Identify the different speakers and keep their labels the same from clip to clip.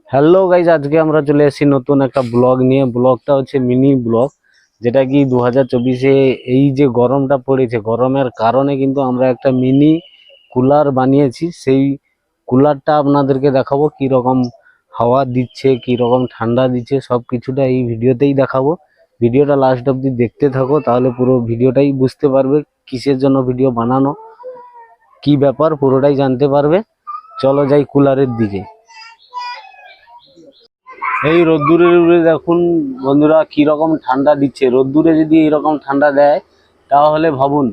Speaker 1: Hello guys, আজকে আমরা চলে এসেছি নতুন একটা ব্লগ নিয়ে। ব্লগটা হচ্ছে মিনি ব্লগ, যেটা কি 2024-এ এই যে গরমটা পড়েছে, গরমের কারণে কিন্তু আমরা একটা মিনি কুলার বানিয়েছি। সেই কুলারটা আপনাদেরকে দেখাবো, কি রকম হাওয়া দিচ্ছে, কি রকম ঠান্ডা দিচ্ছে, সব কিছুটা এই ভিডিওতেই দেখাবো। ভিডিওটা লাস্ট অবধি দেখতে থাকো, তাহলে পুরো ভিডিওটাই বুঝতে পারবে কিসের জন্য ভিডিও বানানো, কি ব্যাপার পুরোটাই জানতে পারবে। চলো যাই কুলারের দিকে। এই রোদ্দুরের উপরে দেখুন বন্ধুরা কি রকম ঠান্ডা দিচ্ছে। রোদ্দুরে যদি এরকম ঠান্ডা দেয়, তাহলে ভাবুন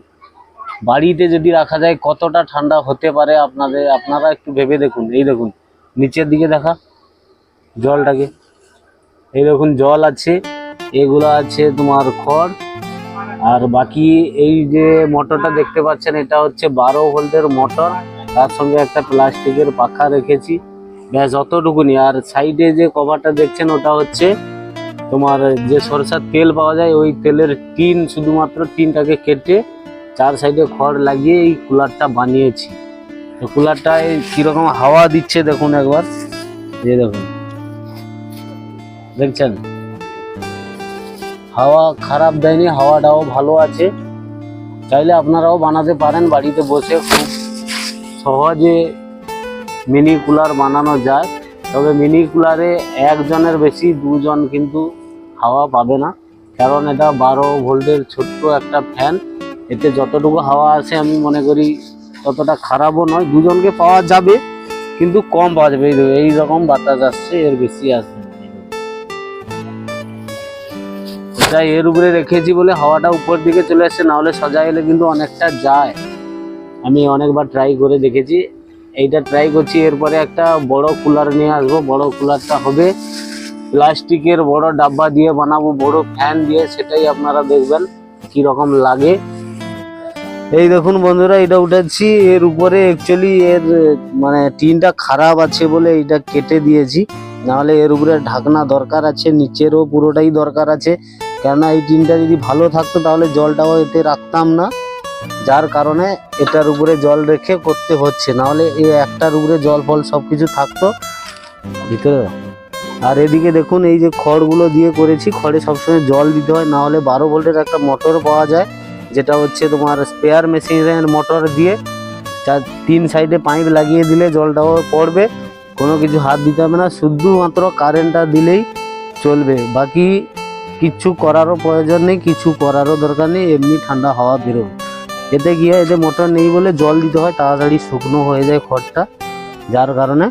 Speaker 1: বাড়িতে যদি রাখা যায় কতটা ঠান্ডা হতে পারে। আপনারা একটু ভেবে দেখুন। এই দেখুন নিচের দিকে দেখা জলটাকে, এই দেখুন জল আছে, এগুলো আছে তোমার খড়। আর বাকি এই যে মোটরটা দেখতে পাচ্ছেন, এটা হচ্ছে 12 ভোল্টের মোটর, তার সঙ্গে একটা প্লাস্টিকের পাখা রেখেছি, ব্যাস অতটুকুনি। আর সাইডে যে কভারটা দেখছেন, ওটা হচ্ছে তোমার যে সরষের তেল পাওয়া যায়, ওই তেলের টিন, শুধুমাত্র টিনটাকে কেটে চার সাইডে খড় লাগিয়ে এই কুলারটা বানিয়েছি। তো কুলারটায় কিরকম হাওয়া দিচ্ছে দেখুন একবার, এই দেখুন, দেখছেন হাওয়া খারাপ দেয়নি, হাওয়াটাও ভালো আছে। চাইলে আপনারাও বানাতে পারেন বাড়িতে বসে, খুব সহজে মিনি কুলার বানানো যায়। তবে মিনি কুলারে একজনের বেশি দুজন কিন্তু হাওয়া পাবে না, কারণ এটা 12 ভোল্টের ছোট্ট একটা ফ্যান। এতে যতটুকু হাওয়া আসে আমি মনে করি ততটা খারাপও নয়, দুজনকে পাওয়া যাবে কিন্তু কম পাওয়া যাবে। এই রকম বাতাস আসছে, এর বেশি আসবে না। এটা এর উপরে রেখেছি বলে হাওয়াটা উপর দিকে চলে আসছে, না হলে সজা এলে কিন্তু অনেকটা যায়। আমি অনেকবার ট্রাই করে দেখেছি, এইটা ট্রাই করছি। এরপরে একটা বড় কুলার নিয়ে আসবো। বড় কুলারটা হবে প্লাস্টিকের বড় ডাব্বা দিয়ে বানাবো, বড় ফ্যান দিয়ে, সেটাই আপনারা দেখবেন কি রকম লাগে। এই দেখুন বন্ধুরা, এটা উঠাচ্ছি। এর উপরে অ্যাকচুয়ালি এর মানে টিনটা খারাপ আছে বলে এটা কেটে দিয়েছি, নাহলে এর উপরে ঢাকনা দরকার আছে, নিচেরও পুরোটাই দরকার আছে। কেননা এই টিনটা যদি ভালো থাকতো তাহলে জলটাও এতে রাখতাম না, যার কারণে এটার উপরে জল রেখে করতে হচ্ছে, নাহলে এই একটার উপরে জল ফল সব কিছু থাকতো ভিতরে। আর এদিকে দেখুন এই যে খড়গুলো দিয়ে করেছি, খড়ে সবসময় জল দিতে হয়, না হলে 12 ভোল্টের একটা মোটর পাওয়া যায়, যেটা হচ্ছে তোমার স্পেয়ার মেশিনের মোটর দিয়ে তিন সাইডে পাইপ লাগিয়ে দিলে জলটাও পড়বে, কোনো কিছু হাত দিতে হবে না, শুধুমাত্র কারেন্টটা দিলেই চলবে। বাকি কিচ্ছু করারও প্রয়োজন নেই, কিছু করারও দরকার নেই, এমনি ঠান্ডা হাওয়া বেরোবে। এতে গিয়ে এতে মোটর নেই বলে জল দিতে হয়, তাড়াতাড়ি শুকনো হয়ে যায় খড়টা, যার কারণে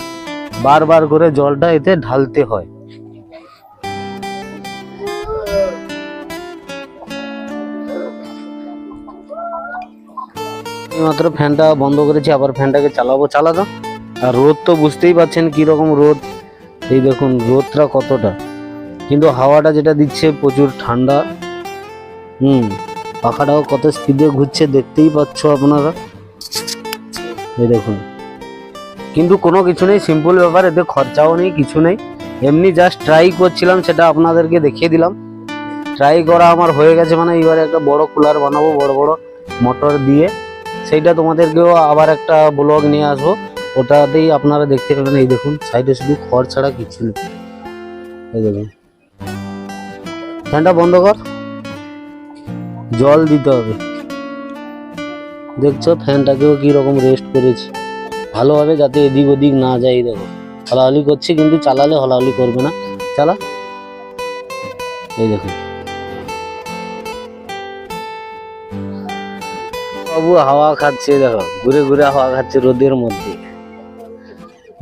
Speaker 1: বারবার করে জলটা এতে ঢালতে হয়। মাত্র ফ্যানটা বন্ধ করেছি, আবার ফ্যানটাকে চালাতো। আর রোদ তো বুঝতেই পারছেন কি রকম রোদ, এই দেখুন রোদটা কতটা, কিন্তু হাওয়াটা যেটা দিচ্ছে প্রচুর ঠান্ডা। পাখাটাও কত স্পিডে ঘুরছে দেখতেই পাচ্ছ আপনারা, এই দেখুন। কিন্তু কোনো কিছু নেই, সিম্পল ব্যাপার, এতে খরচাও নেই, কিছু নেই, এমনি জাস্ট ট্রাই করছিলাম, সেটা আপনাদেরকে দেখিয়ে দিলাম। ট্রাই করা আমার হয়ে গেছে, মানে এবারে একটা বড় কুলার বানাবো বড় বড় মোটর দিয়ে, সেইটা তোমাদেরকেও আবার একটা ব্লগ নিয়ে আসবো, ওটাতেই আপনারা দেখতে পাবেন। এই দেখুন সাইডে শুধু খড় ছাড়া কিছু নেই, এই দেখুন। ফ্যানটা বন্ধ কর, জল দিতে হবে। দেখছো ফ্যানটাকেও কি রকম রেস্ট করেছি ভালোভাবে, যাতে এদিক ওদিক না যায়। দেখো হলাহলি করছে, কিন্তু চালালে হলাহলি করবে না, চালা। এই দেখুন বাবু হাওয়া খাচ্ছে, দেখো ঘুরে ঘুরে হাওয়া খাচ্ছে রোদের মধ্যে।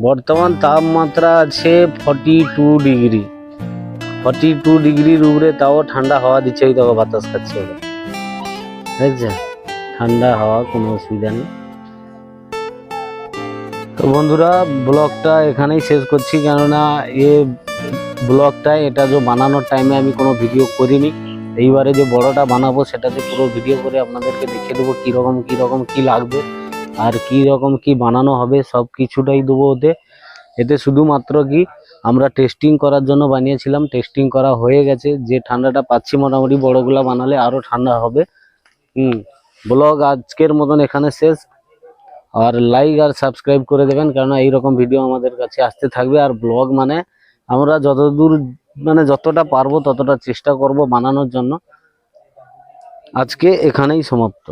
Speaker 1: বর্তমান তাপমাত্রা আছে 42 ডিগ্রি, 42 ডিগ্রির উপরে, তাও ঠান্ডা হাওয়া দিচ্ছে। ওই দেখো বাতাস খাচ্ছে, দেখছেন ঠান্ডা হাওয়া, কোনো অসুবিধা নেই। তো বন্ধুরা ব্লগটা এখানেই শেষ করছি, কেননা ব্লগটায় এটা যে বানানোর টাইমে আমি কোনো ভিডিও করিনি। এইবারে যে বড়টা বানাবো সেটাতে পুরো ভিডিও করে আপনাদেরকে দেখিয়ে দেবো কীরকম কি লাগবে, আর কীরকম কি বানানো হবে, সব কিছুটাই দেবো ওতে। এতে শুধুমাত্র কি আমরা টেস্টিং করার জন্য বানিয়েছিলাম, টেস্টিং করা হয়ে গেছে, যে ঠান্ডাটা পাচ্ছি মোটামুটি বড়গুলা বানালে আরও ঠান্ডা হবে। ব্লগ আজকের মতন এখানে শেষ। আর লাইক আর সাবস্ক্রাইব করে দেবেন, কারণ এইরকম ভিডিও আমাদের কাছে আসতে থাকবে। আর ব্লগ মানে আমরা যতদূর মানে যতটা পারবো ততটা চেষ্টা করব বানানোর জন্য। আজকে এখানেই সমাপ্ত।